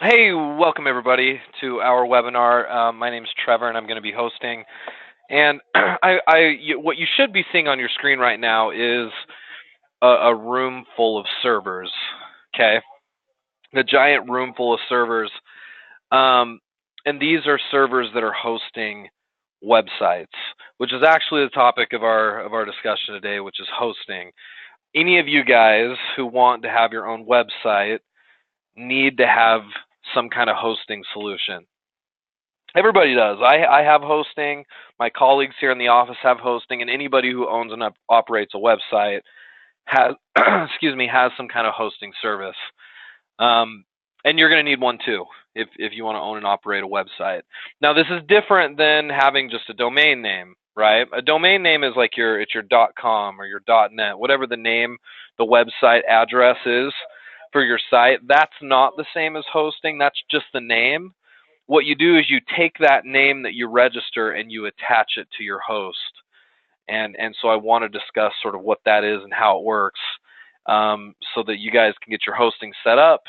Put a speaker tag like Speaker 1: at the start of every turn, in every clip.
Speaker 1: Hey, welcome everybody to our webinar. My name is Trevor, and I'm going to be hosting. And what you should be seeing on your screen right now is a room full of servers. Okay, the giant room full of servers, and these are servers that are hosting websites, which is actually the topic of our discussion today, which is hosting. Any of you guys who want to have your own website need to have some kind of hosting solution. Everybody does. I have hosting. My colleagues here in the office have hosting, and anybody who owns and operates a website has, excuse me, has some kind of hosting service. And you're going to need one too if you want to own and operate a website. Now, this is different than having just a domain name, right? A domain name is like it's your .com or your .net, whatever the name, the website address is for your site. That's not the same as hosting. That's just the name. What you do is you take that name that you register and you attach it to your host. And so I want to discuss sort of what that is and how it works, so that you guys can get your hosting set up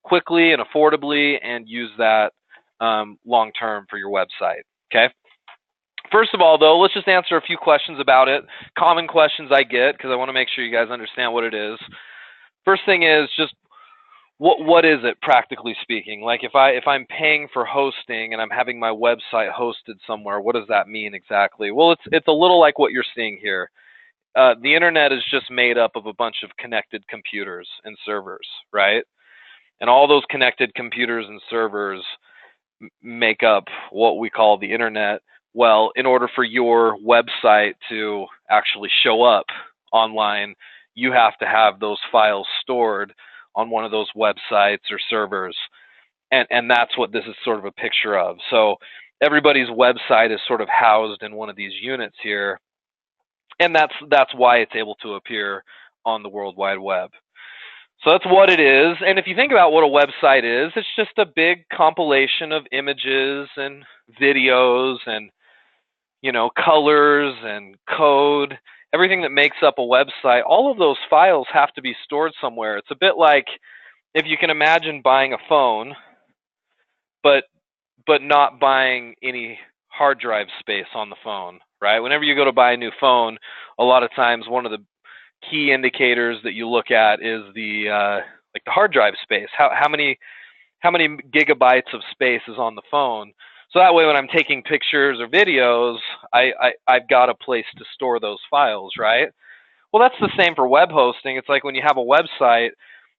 Speaker 1: quickly and affordably and use that long term for your website. Okay. First of all, though, let's just answer a few questions about it. Common questions I get, because I want to make sure you guys understand what it is. First thing is just what is it, practically speaking? Like if I'm paying for hosting and I'm having my website hosted somewhere, what does that mean exactly? Well, it's a little like what you're seeing here. The internet is just made up of a bunch of connected computers and servers, right? And all those connected computers and servers make up what we call the internet. Well, in order for your website to actually show up online, you have to have those files stored on one of those websites or servers. And that's what this is sort of a picture of. So everybody's website is sort of housed in one of these units here. And that's why it's able to appear on the World Wide Web. So that's what it is. And if you think about what a website is, it's just a big compilation of images and videos and, colors and code, everything that makes up a website. All of those files have to be stored somewhere. It's a bit like if you can imagine buying a phone, but not buying any hard drive space on the phone, right? Whenever you go to buy a new phone, a lot of times one of the key indicators that you look at is the like the hard drive space. How many gigabytes of space is on the phone? So that way, when I'm taking pictures or videos, I've got a place to store those files, right? Well, that's the same for web hosting. It's like when you have a website,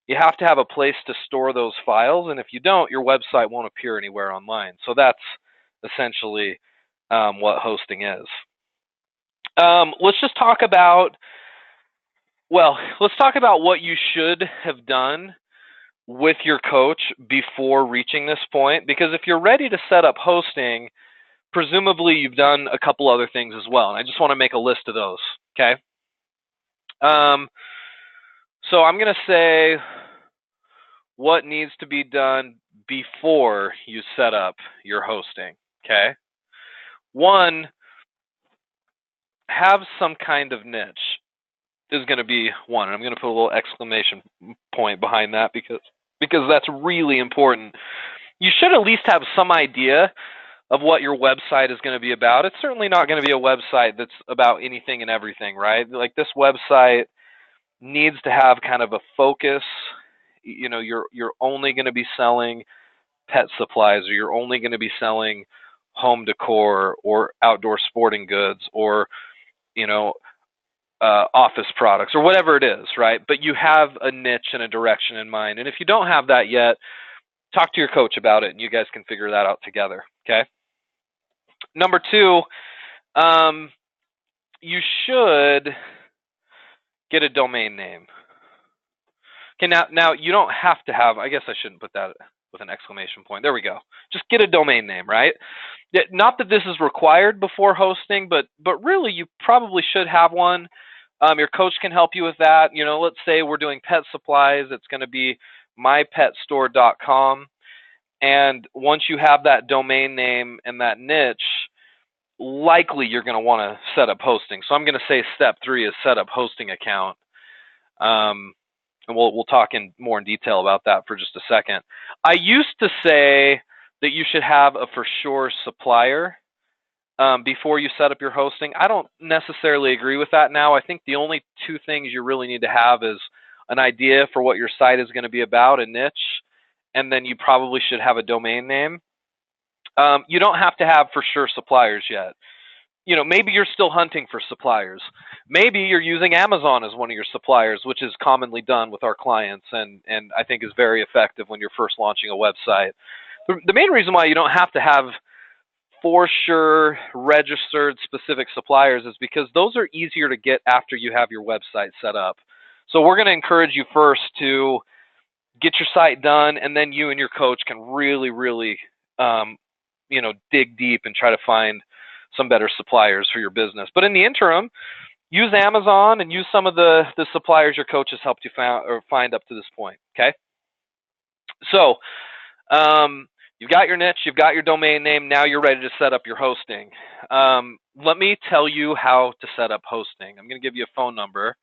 Speaker 1: you have to have a place to store those files, and if you don't, your website won't appear anywhere online. So that's essentially what hosting is. Let's just talk about let's talk about what you should have done with your coach before reaching this point, because if you're ready to set up hosting, presumably you've done a couple other things as well, and I just want to make a list of those, okay? So I'm going to say what needs to be done before you set up your hosting, okay? One, have some kind of niche is going to be one. And I'm going to put a little exclamation point behind that because that's really important. You should at least have some idea of what your website is going to be about. It's certainly not going to be a website that's about anything and everything, right? Like this website needs to have kind of a focus. You're only going to be selling pet supplies, or you're only going to be selling home decor or outdoor sporting goods, or office products, or whatever it is, right? But you have a niche and a direction in mind. And if you don't have that yet, talk to your coach about it, and you guys can figure that out together, okay? Number two, you should get a domain name. Okay, now you don't have to have, I guess I shouldn't put that with an exclamation point. There we go. Just get a domain name, right? Not that this is required before hosting, but really you probably should have one. Your coach can help you with that. Let's say we're doing pet supplies. It's going to be mypetstore.com. And once you have that domain name and that niche, likely you're going to want to set up hosting. So I'm going to say step 3 is set up hosting account. and we'll talk in more in detail about that for just a second. I used to say that you should have a for sure supplier before you set up your hosting. I don't necessarily agree with that now. I think the only two things you really need to have is an idea for what your site is going to be about, a niche, and then you probably should have a domain name. You don't have to have for sure suppliers yet. Maybe you're still hunting for suppliers. Maybe you're using Amazon as one of your suppliers, which is commonly done with our clients, and I think is very effective when you're first launching a website. The main reason why you don't have to have for sure registered specific suppliers is because those are easier to get after you have your website set up. So we're going to encourage you first to get your site done, and then you and your coach can really, really, dig deep and try to find some better suppliers for your business. But in the interim, use Amazon and use some of the suppliers your coach has helped you find up to this point. Okay. So you've got your niche, you've got your domain name. Now you're ready to set up your hosting. Let me tell you how to set up hosting. I'm going to give you a phone number.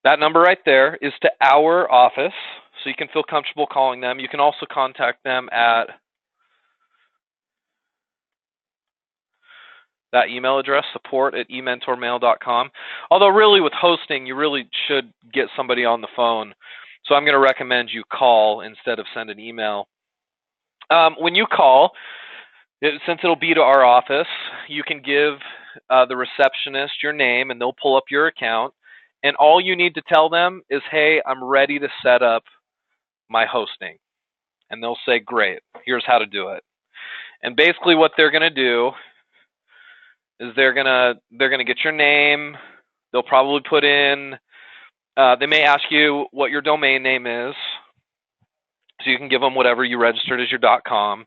Speaker 1: That number right there is to our office, so you can feel comfortable calling them. You can also contact them at that email address, support@ementormail.com. Although really with hosting, you really should get somebody on the phone. So I'm going to recommend you call instead of send an email. When you call, since it'll be to our office, you can give the receptionist your name and they'll pull up your account. And all you need to tell them is, hey, I'm ready to set up my hosting. And they'll say, great, here's how to do it. And basically what they're going to do is they're gonna get your name. They'll probably put in, they may ask you what your domain name is. So you can give them whatever you registered as your .com.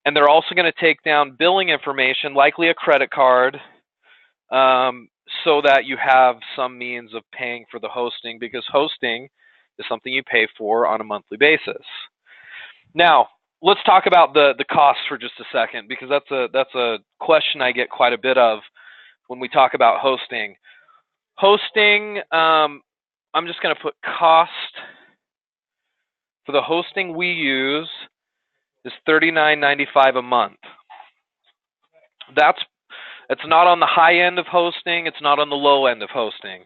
Speaker 1: And they're also going to take down billing information, likely a credit card, so that you have some means of paying for the hosting, because hosting is something you pay for on a monthly basis. Now, let's talk about the costs for just a second, because that's a question I get quite a bit of when we talk about hosting. Hosting, I'm just going to put cost for the hosting we use is $39.95 a month. It's not on the high end of hosting. It's not on the low end of hosting.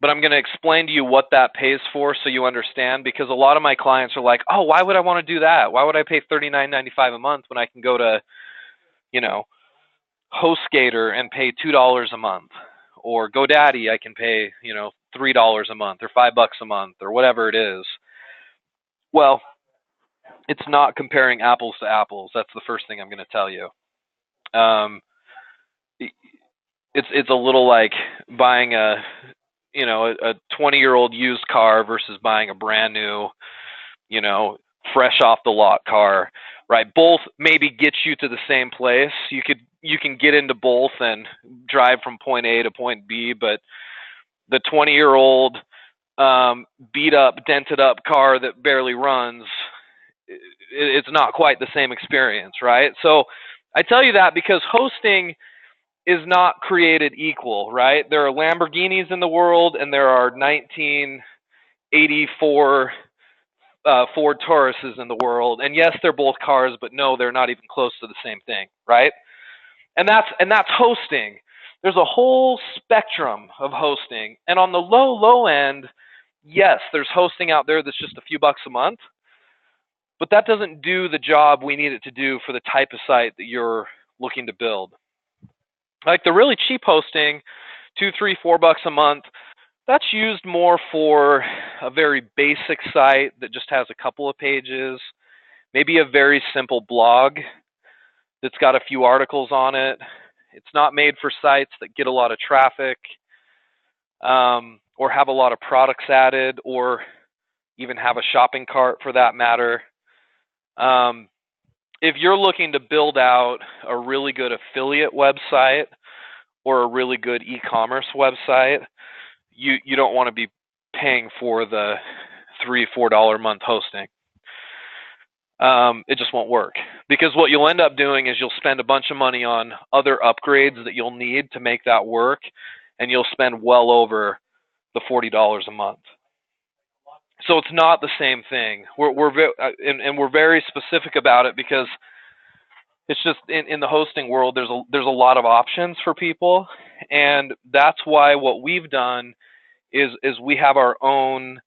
Speaker 1: But I'm going to explain to you what that pays for so you understand, because a lot of my clients are like, oh, why would I want to do that? Why would I pay $39.95 a month when I can go to, HostGator and pay $2 a month? Or GoDaddy, I can pay, $3 a month or $5 a month or whatever it is. Well, it's not comparing apples to apples. That's the first thing I'm going to tell you. It's a little like buying a 20-year-old used car versus buying a brand new, fresh off the lot car, right? Both maybe get you to the same place. You can get into both and drive from point A to point B, but the 20-year-old beat up, dented up car that barely runs, it's not quite the same experience, right? So I tell you that because hosting is not created equal, right? There are Lamborghinis in the world, and there are 1984 Ford Tauruses in the world. And yes, they're both cars, but no, they're not even close to the same thing, right? And that's hosting. There's a whole spectrum of hosting. And on the low end, yes, there's hosting out there that's just a few bucks a month, but that doesn't do the job we need it to do for the type of site that you're looking to build. Like the really cheap hosting, $2, $3, $4 a month, that's used more for a very basic site that just has a couple of pages, maybe a very simple blog that's got a few articles on it. It's not made for sites that get a lot of traffic, or have a lot of products added, or even have a shopping cart for that matter. If you're looking to build out a really good affiliate website or a really good e-commerce website, you don't want to be paying for the $3, $4 a month hosting. it just won't work. Because what you'll end up doing is you'll spend a bunch of money on other upgrades that you'll need to make that work, and you'll spend well over the $40 a month. So it's not the same thing. We're very specific about it because it's just in the hosting world there's a lot of options for people, and that's why what we've done is we have our own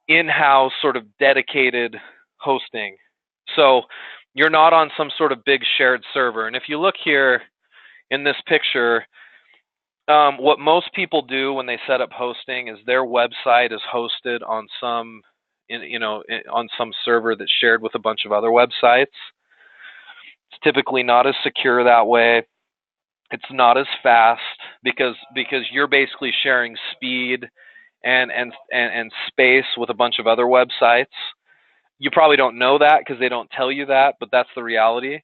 Speaker 1: in-house sort of dedicated hosting. So you're not on some sort of big shared server. And if you look here in this picture, what most people do when they set up hosting is their website is hosted on some on some server that's shared with a bunch of other websites. It's typically not as secure that way. It's not as fast because you're basically sharing speed and space with a bunch of other websites. You probably don't know that because they don't tell you that, but that's the reality.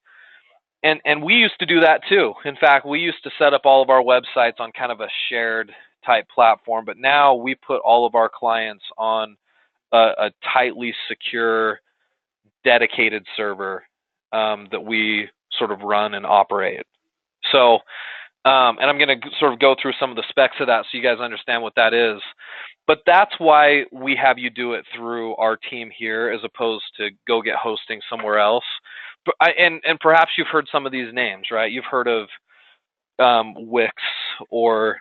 Speaker 1: And we used to do that too. In fact, we used to set up all of our websites on kind of a shared type platform, but now we put all of our clients on a tightly secure, dedicated server that we sort of run and operate. So, and I'm going to sort of go through some of the specs of that so you guys understand what that is. But that's why we have you do it through our team here as opposed to go get hosting somewhere else. And perhaps you've heard some of these names, right? You've heard of Wix or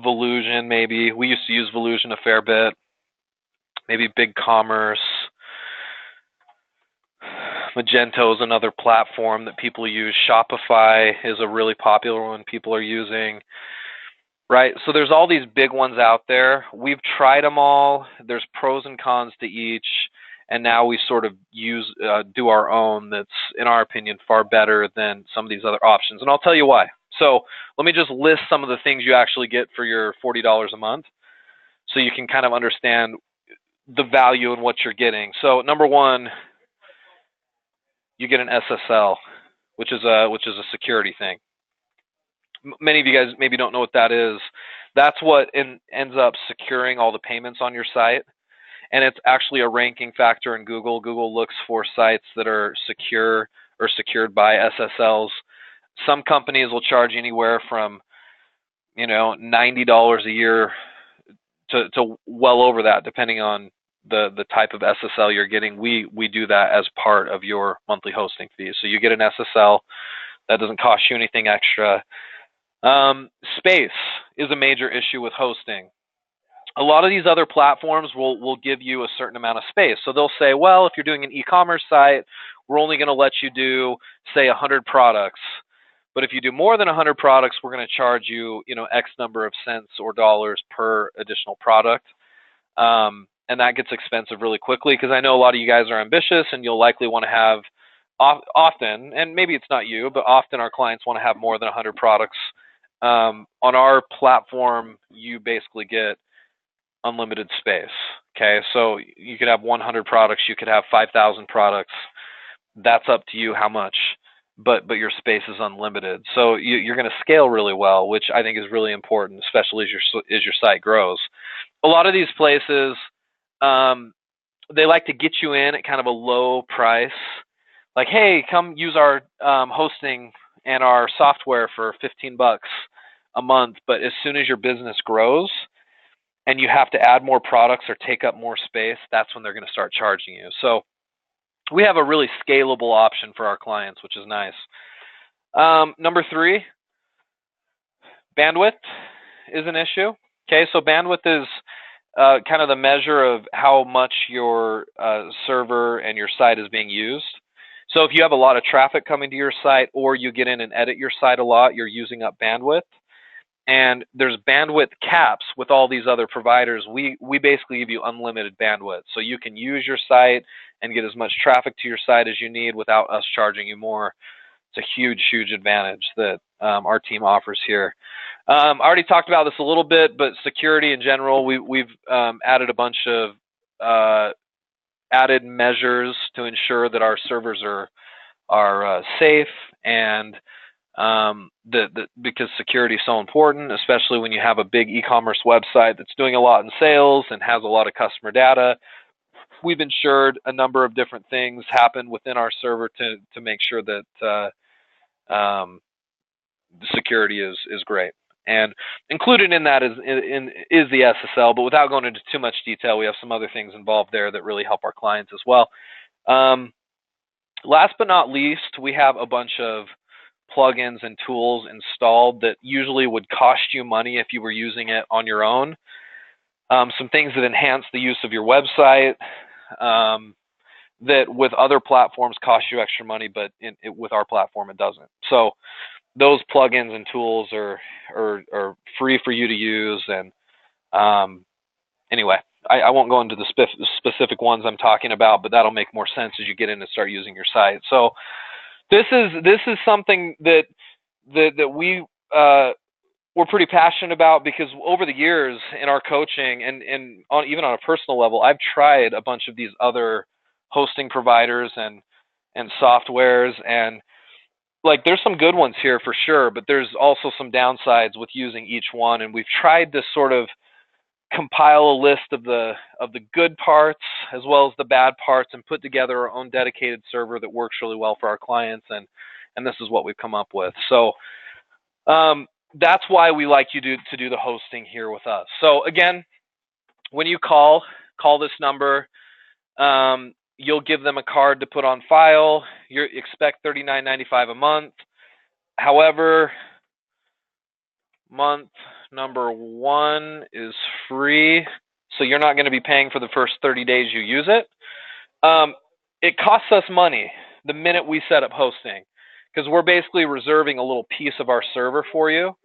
Speaker 1: Volusion, maybe. We used to use Volusion a fair bit. Maybe BigCommerce. Magento is another platform that people use. Shopify is a really popular one people are using. Right, so there's all these big ones out there. We've tried them all. There's pros and cons to each, and now we sort of do our own that's, in our opinion, far better than some of these other options. And I'll tell you why. So let me just list some of the things you actually get for your $40 a month so you can kind of understand the value in what you're getting. So number one, you get an SSL, which is a security thing. Many of you guys maybe don't know what that is. That's what ends up securing all the payments on your site. And it's actually a ranking factor in Google. Google looks for sites that are secure or secured by SSLs. Some companies will charge anywhere from, $90 a year to well over that, depending on the type of SSL you're getting. We do that as part of your monthly hosting fee. So you get an SSL. That doesn't cost you anything extra. Space is a major issue with hosting. A lot of these other platforms will give you a certain amount of space. So they'll say, well, if you're doing an e-commerce site, we're only going to let you do, say, 100 products. But if you do more than 100 products, we're going to charge you, X number of cents or dollars per additional product. And that gets expensive really quickly because I know a lot of you guys are ambitious and you'll likely want to have often, and maybe it's not you, but often our clients want to have more than 100 products. On our platform, you basically get unlimited space. Okay, so you could have 100 products, you could have 5,000 products. That's up to you how much, but your space is unlimited. So you're going to scale really well, which I think is really important, especially as your site grows. A lot of these places, they like to get you in at kind of a low price. Like, hey, come use our hosting and our software for $15 a month. But as soon as your business grows and you have to add more products or take up more space, that's when they're going to start charging you. So we have a really scalable option for our clients, which is nice. Number three, bandwidth is an issue. Okay, so bandwidth is kind of the measure of how much your server and your site is being used. So if you have a lot of traffic coming to your site or you get in and edit your site a lot, you're using up bandwidth. And there's bandwidth caps with all these other providers. We basically give you unlimited bandwidth. So you can use your site and get as much traffic to your site as you need without us charging you more. It's a huge, huge advantage that our team offers here. I already talked about this a little bit, but security in general, we've added a bunch of added measures to ensure that our servers are safe, and because security is so important, especially when you have a big e-commerce website that's doing a lot in sales and has a lot of customer data. we've ensured a number of different things happen within our server to make sure that the security is great. And included in that is the SSL, but without going into too much detail, we have some other things involved there that really help our clients as well. Last but not least, we have a bunch of plugins and tools installed that usually would cost you money if you were using it on your own. Some things that enhance the use of your website that with other platforms cost you extra money, but with our platform it doesn't. So those plugins and tools are free for you to use. And anyway, I won't go into the specific ones I'm talking about, but that'll make more sense as you get in and start using your site. So this is something that we're pretty passionate about, because over the years in our coaching and even on a personal level, I've tried a bunch of these other hosting providers and softwares, and like there's some good ones here for sure, but there's also some downsides with using each one. And we've tried to sort of compile a list of the good parts as well as the bad parts and put together our own dedicated server that works really well for our clients, and this is what we've come up with. So that's why we like you to do the hosting here with us. So again, when you call this number, you'll give them a card to put on file. You expect $39.95 a month. However, month number 1 is free, so you're not going to be paying for the first 30 days you use it. It costs us money the minute we set up hosting, because we're basically reserving a little piece of our server for you.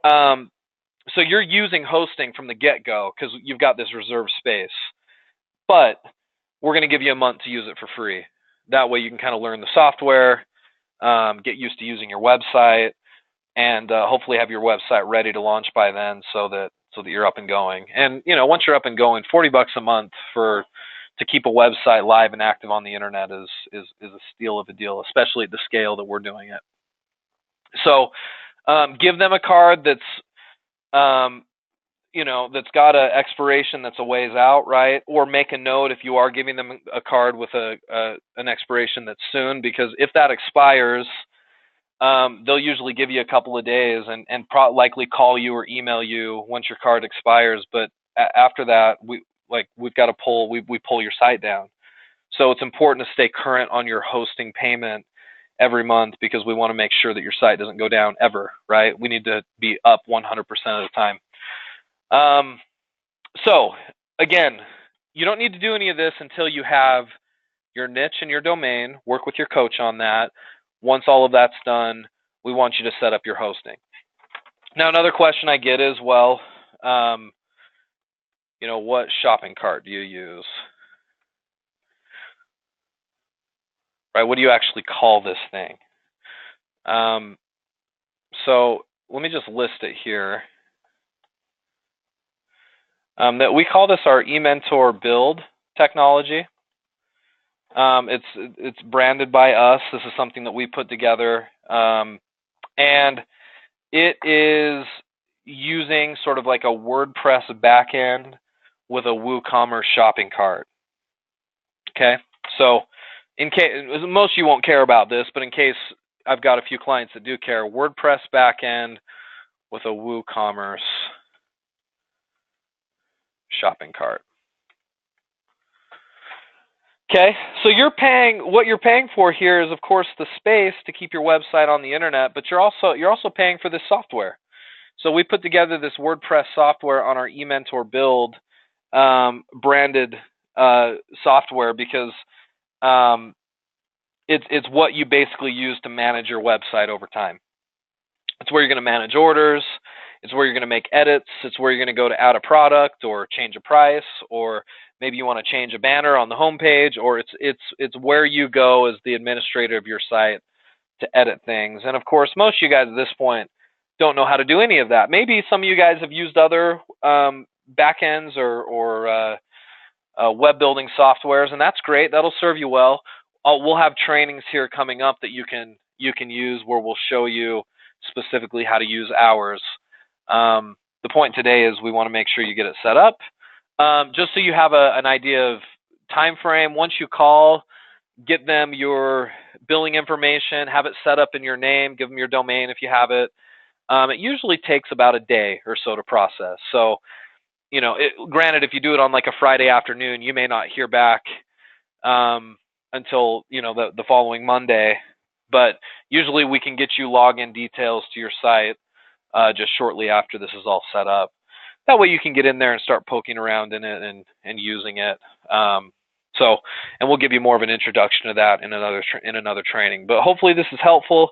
Speaker 1: So you're using hosting from the get-go because you've got this reserved space. But we're going to give you a month to use it for free. That way you can kind of learn the software, get used to using your website, and hopefully have your website ready to launch by then, so that you're up and going. And once you're up and going, $40 a month to keep a website live and active on the internet is a steal of a deal, especially at the scale that we're doing it. So give them a card that's that's got an expiration that's a ways out, right? Or make a note if you are giving them a card with an expiration that's soon, because if that expires, they'll usually give you a couple of days and likely call you or email you once your card expires. But after that, we've got to pull your site down. So it's important to stay current on your hosting payment every month, because we want to make sure that your site doesn't go down ever, right? We need to be up 100% of the time. So again, you don't need to do any of this until you have your niche and your domain. Work with your coach on that. Once all of that's done, we want you to set up your hosting. Now, another question I get is, well, what shopping cart do you use? Right? What do you actually call this thing? So let me just list it here. That we call this our eMentor Build technology. It's branded by us. This is something that we put together, and it is using sort of like a WordPress backend with a WooCommerce shopping cart. Okay, so in case most of you won't care about this, but in case I've got a few clients that do care, WordPress backend with a WooCommerce shopping cart. Okay, so what you're paying for here is, of course, the space to keep your website on the internet, but you're also paying for this software. So we put together this WordPress software on our eMentor Build branded software, because it's what you basically use to manage your website over time. It's where you're going to manage orders. It's where you're going to make edits. It's where you're going to go to add a product or change a price, or maybe you want to change a banner on the homepage, or it's where you go as the administrator of your site to edit things. And of course, most of you guys at this point don't know how to do any of that. Maybe some of you guys have used other backends or web building softwares, and that's great. That'll serve you well. We'll have trainings here coming up that you can use, where we'll show you specifically how to use ours. The point today is we want to make sure you get it set up, just so you have an idea of time frame. Once you call, get them your billing information, have it set up in your name, give them your domain if you have it. It usually takes about a day or so to process. So, granted, if you do it on like a Friday afternoon, you may not hear back until the following Monday. But usually we can get you login details to your site just shortly after this is all set up. That way you can get in there and start poking around in it and using it. And we'll give you more of an introduction to that in another training. But hopefully this is helpful.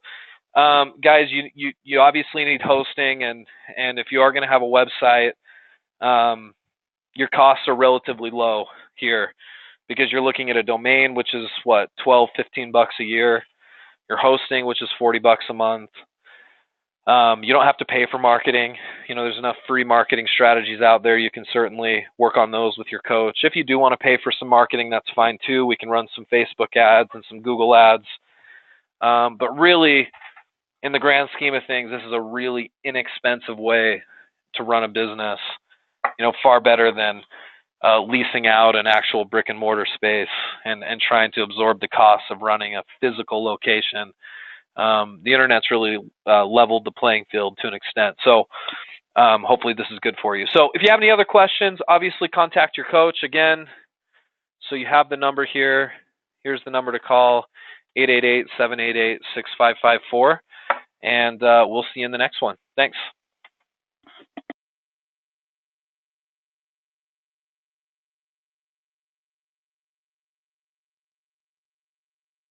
Speaker 1: Guys, you obviously need hosting, and if you are going to have a website, your costs are relatively low here because you're looking at a domain, which is what, $12, $15 a year. Your hosting, which is $40 a month. You don't have to pay for marketing. There's enough free marketing strategies out there. You can certainly work on those with your coach. If you do want to pay for some marketing, that's fine too. We can run some Facebook ads and some Google ads. But really, in the grand scheme of things, this is a really inexpensive way to run a business. Far better than leasing out an actual brick and mortar space and trying to absorb the costs of running a physical location. The internet's really leveled the playing field to an extent. So hopefully this is good for you. So if you have any other questions, obviously contact your coach again. So you have the number here. Here's the number to call, 888-788-6554. And we'll see you in the next one. Thanks.